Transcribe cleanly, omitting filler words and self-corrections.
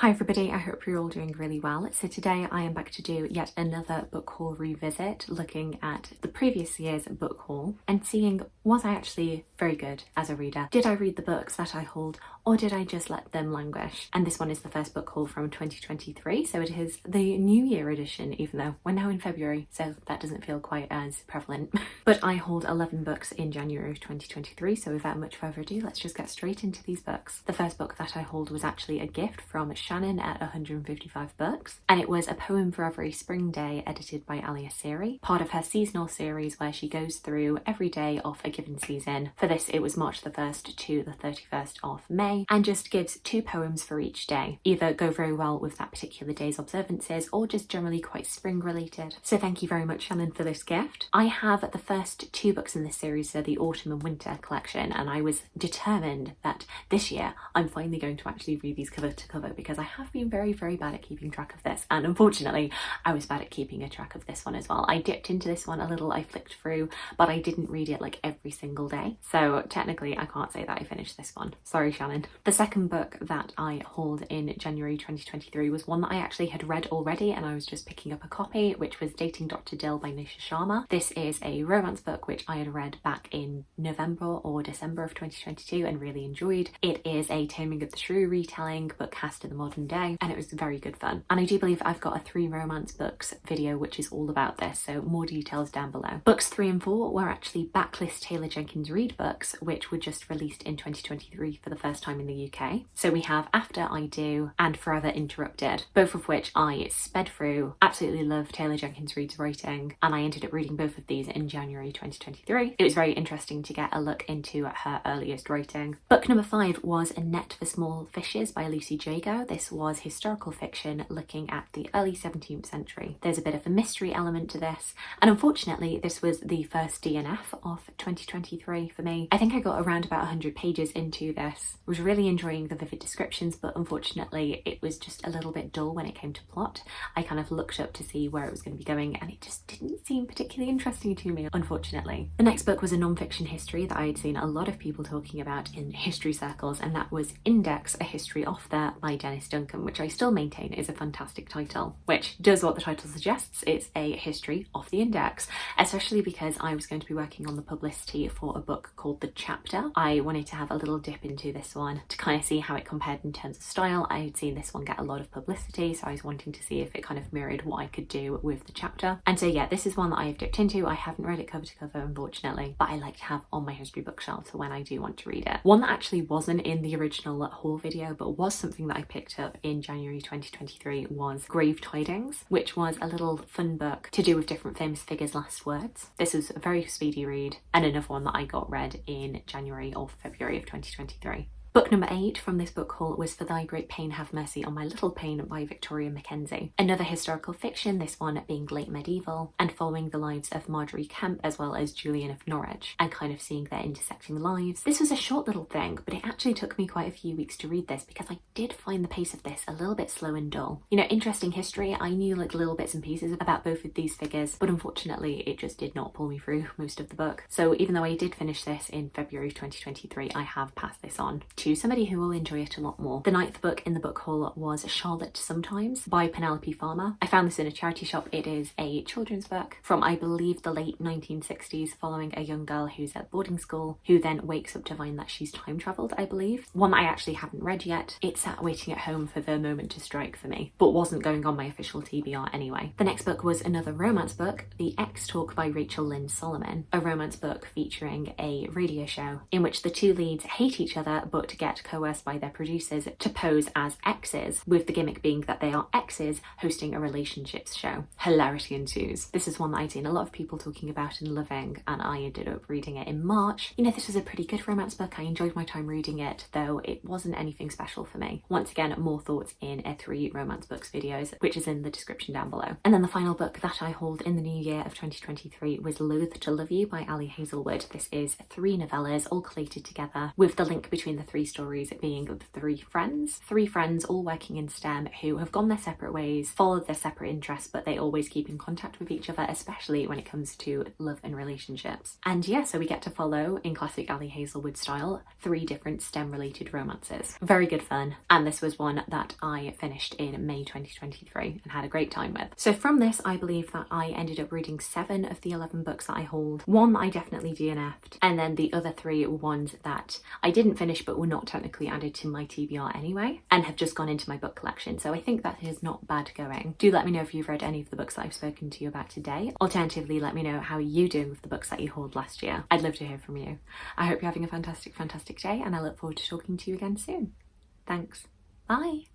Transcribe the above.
Hi everybody, I hope you're all doing really well. So today I am back to do yet another book haul revisit, looking at the previous year's book haul and seeing, was I actually very good as a reader? Did I read the books that I hauled, or did I just let them languish? And this one is the first book haul from 2023, so it is the New Year edition, even though we're now in February, so that doesn't feel quite as prevalent. But I hauled 11 books in January of 2023, so without much further ado, let's just get straight into these books. The first book that I hauled was actually a gift from Shannon at 155 Books, and it was A Poem for Every Spring Day, edited by Ali Asiri, part of her seasonal series where she goes through every day of a given season. For this, it was March the 1st to the 31st of May, and just gives 2 poems for each day. Either go very well with that particular day's observances, or just generally quite spring related. So thank you very much, Shannon, for this gift. I have the first 2 books in this series, so the Autumn and Winter collection, and I was determined that this year I'm finally going to actually read these cover to cover, because I have been very bad at keeping track of this, and unfortunately I was bad at keeping a track of this one as well. I dipped into this one a little, I flicked through, but I didn't read it like every single day, so technically I can't say that I finished this one. Sorry, Shannon. The second book that I hauled in January 2023 was one that I actually had read already, and I was just picking up a copy, which was Dating Dr. Dill by Nisha Sharma. This is a romance book which I had read back in November or December of 2022 and really enjoyed. It is a Taming of the Shrew retelling, but cast in the modern day, and it was very good fun. And I do believe I've got a 3 romance books video which is all about this, so more details down below. Books 3 and 4 were actually Backlist Taylor Jenkins Reid books, which were just released in 2023 for the first time in the UK. So we have After I Do and Forever Interrupted, both of which I sped through. Absolutely love Taylor Jenkins Reid's writing, and I ended up reading both of these in January 2023. It was very interesting to get a look into her earliest writing. Book number 5 was A Net for Small Fishes by Lucy Jago. This was historical fiction looking at the early 17th century. There's a bit of a mystery element to this, and unfortunately this was the first DNF of 2023 for me. I think I got around about 100 pages into this. I was really enjoying the vivid descriptions, but unfortunately it was just a little bit dull when it came to plot. I kind of looked up to see where it was going to be going, and it just didn't seem particularly interesting to me, unfortunately. The next book was a non-fiction history that I had seen a lot of people talking about in history circles, and that was Index, A History Off There by Dennis Duncan, which I still maintain is a fantastic title, which does what the title suggests. It's a history of the index, especially because I was going to be working on the publicity for a book called The Chapter. I wanted to have a little dip into this one to kind of see how it compared in terms of style. I had seen this one get a lot of publicity, so I was wanting to see if it kind of mirrored what I could do with The Chapter. And so yeah, this is one that I have dipped into. I haven't read it cover to cover, unfortunately, but I like to have on my history bookshelf for when I do want to read it. One that actually wasn't in the original haul video, but was something that I picked up in January 2023 was Grave Tidings, which was a little fun book to do with different famous figures' last words. This was a very speedy read, and another one that I got read in January or February of 2023. Book number 8 from this book haul was For Thy Great Pain Have Mercy on My Little Pain by Victoria Mackenzie. Another historical fiction, this one being late medieval, and following the lives of Marjorie Kemp as well as Julian of Norwich, and kind of seeing their intersecting lives. This was a short little thing, but it actually took me quite a few weeks to read this because I did find the pace of this a little bit slow and dull. You know, interesting history, I knew like little bits and pieces about both of these figures, but unfortunately it just did not pull me through most of the book. So even though I did finish this in February 2023, I have passed this on to somebody who will enjoy it a lot more. The 9th book in the book haul was Charlotte Sometimes by Penelope Farmer. I found this in a charity shop. It is a children's book from, I believe, the late 1960s, following a young girl who's at boarding school who then wakes up to find that she's time travelled, I believe. One that I actually haven't read yet. It sat waiting at home for the moment to strike for me, but wasn't going on my official TBR anyway. The next book was another romance book, The X Talk by Rachel Lynn Solomon, a romance book featuring a radio show in which the 2 leads hate each other but get coerced by their producers to pose as exes, with the gimmick being that they are exes hosting a relationships show. Hilarity ensues. This is one that I'd seen a lot of people talking about and loving, and I ended up reading it in March. You know, this was a pretty good romance book. I enjoyed my time reading it, though it wasn't anything special for me. Once again, more thoughts in a 3 romance books videos, which is in the description down below. And then the final book that I hauled in the new year of 2023 was Loath to Love You by Ali Hazelwood. This is 3 novellas all collated together, with the link between the 3 three stories being the three friends all working in STEM who have gone their separate ways, followed their separate interests, but they always keep in contact with each other, especially when it comes to love and relationships. And yeah, so we get to follow, in classic Ali Hazelwood style, 3 different STEM related romances. Very good fun, and this was one that I finished in May 2023 and had a great time with. So from this, I believe that I ended up reading 7 of the 11 books that I hold. 1 I definitely DNF'd, and then the other 3 were ones that I didn't finish but were not technically added to my TBR anyway, and have just gone into my book collection. So I think that is not bad going. Do let me know if you've read any of the books that I've spoken to you about today. Alternatively, let me know how you're doing with the books that you hauled last year. I'd love to hear from you. I hope you're having a fantastic day, and I look forward to talking to you again soon. Thanks. Bye.